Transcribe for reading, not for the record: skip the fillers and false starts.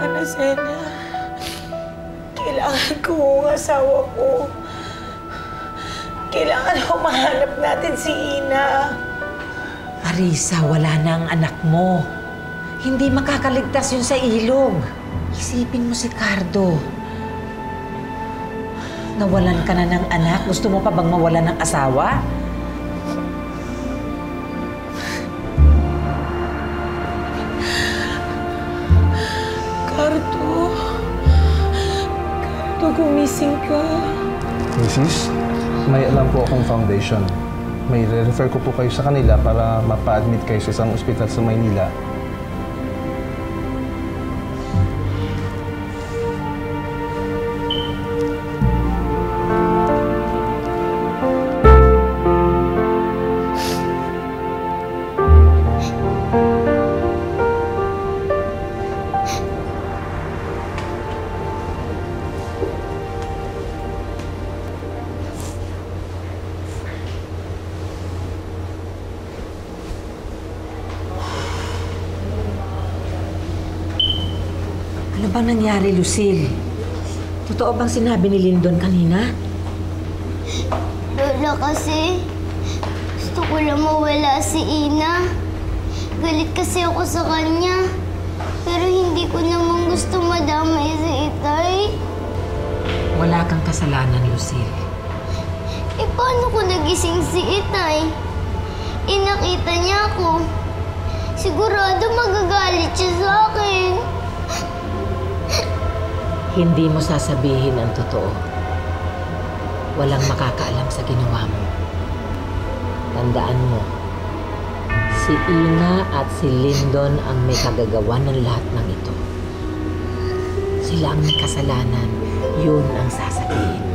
Anacena, kailangan ko ang asawa ko. Kailangan humahanap natin si Ina. Marisa, wala na ang anak mo. Hindi makakaligtas yun sa ilog. Isipin mo si Cardo. Nawalan ka na ng anak. Gusto mo pa bang mawalan ng asawa? Cardo, gumising ka. Mrs., may alam po akong foundation. May re-refer ko po kayo sa kanila para mapa-admit kayo sa isang ospital sa Maynila. Ano bang nangyari, Lucille? Totoo bang sinabi ni Lyndon kanina? Lola, kasi gusto ko lang mawala si Ina. Galit kasi ako sa kanya. Pero hindi ko naman gusto madamay si Itay. Wala kang kasalanan, Lucille. Eh, paano ko nagising si Itay? Inakita niya ako. Sigurado magagalit siya sa akin. Hindi mo sasabihin ang totoo. Walang makakaalam sa ginawa mo. Tandaan mo, si Ina at si Lyndon ang may kagagawa ng lahat ng ito. Sila ang may kasalanan, yun ang sasabihin.